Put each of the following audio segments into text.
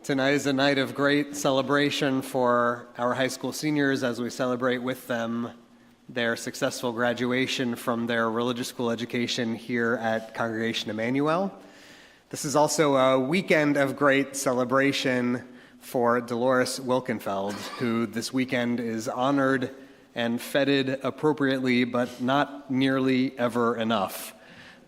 Tonight is a night of great celebration for our high school seniors as we celebrate with them their successful graduation from their religious school education here at Congregation Emanu. This is also a weekend of great celebration for Dolores Wilkenfeld, who this weekend is honored and feted appropriately, but not nearly ever enough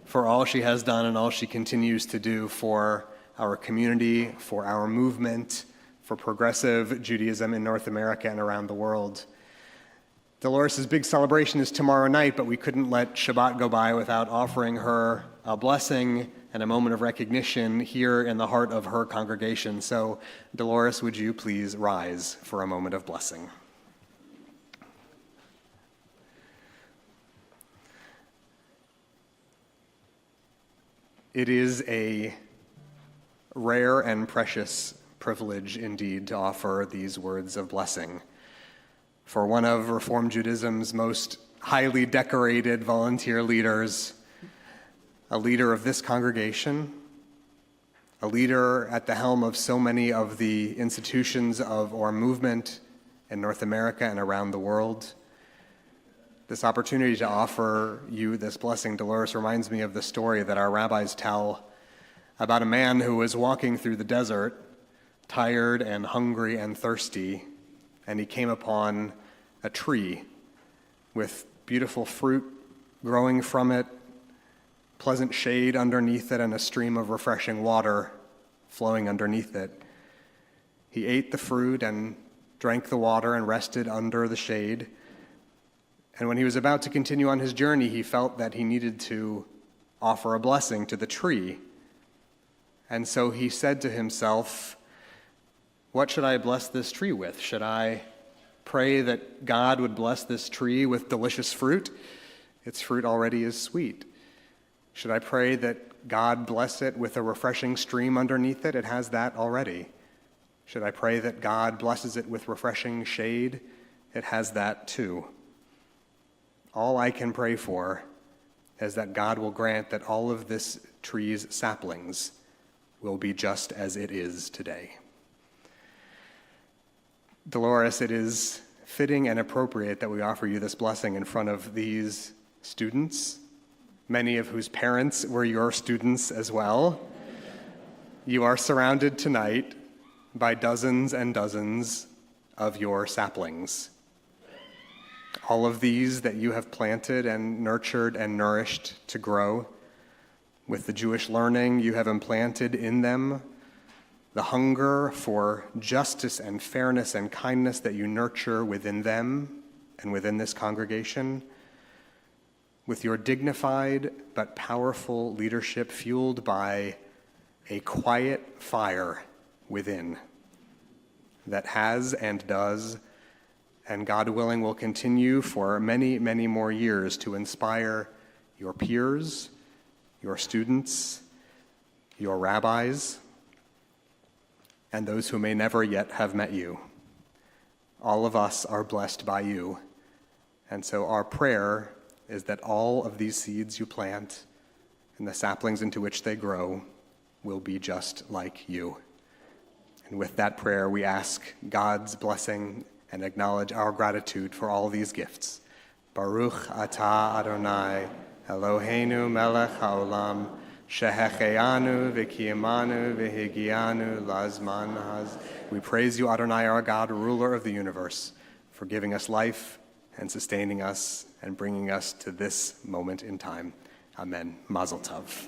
for all she has done and all she continues to do for our community, for our movement, for Progressive Judaism in North America and around the world. Dolores' big celebration is tomorrow night, but we couldn't let Shabbat go by without offering her a blessing and a moment of recognition here in the heart of her congregation. So, Dolores, would you please rise for a moment of blessing? It is a rare and precious privilege indeed to offer these words of blessing for one of Reform Judaism's most highly decorated volunteer leaders, a leader of this congregation, a leader at the helm of so many of the institutions of our movement in North America and around the world. This opportunity to offer you this blessing, Dolores, reminds me of the story that our rabbis tell about a man who was walking through the desert, tired and hungry and thirsty, and he came upon a tree with beautiful fruit growing from it, pleasant shade underneath it, and a stream of refreshing water flowing underneath it. He ate the fruit and drank the water and rested under the shade. And when he was about to continue on his journey, he felt that he needed to offer a blessing to the tree. And so he said to himself, what should I bless this tree with? Should I pray that God would bless this tree with delicious fruit? Its fruit already is sweet. Should I pray that God bless it with a refreshing stream underneath it? It has that already. Should I pray that God blesses it with refreshing shade? It has that too. All I can pray for is that God will grant that all of this tree's saplings will be just as it is today. Dolores, it is fitting and appropriate that we offer you this blessing in front of these students, many of whose parents were your students as well. You are surrounded tonight by dozens and dozens of your saplings. All of these that you have planted and nurtured and nourished to grow. With the Jewish learning you have implanted in them, the hunger for justice and fairness and kindness that you nurture within them and within this congregation, with your dignified but powerful leadership fueled by a quiet fire within that has and does, and God willing will continue for many, many more years to inspire your peers, your students, your rabbis, and those who may never yet have met you. All of us are blessed by you, and so our prayer is that all of these seeds you plant and the saplings into which they grow will be just like you. And with that prayer, we ask God's blessing and acknowledge our gratitude for all these gifts. Baruch atah Adonai, Eloheinu melech haolam, shehecheanu v'kiyamanu v'higianu lazman haz. We praise you, Adonai, our God, ruler of the universe, for giving us life and sustaining us and bringing us to this moment in time. Amen. Mazel tov.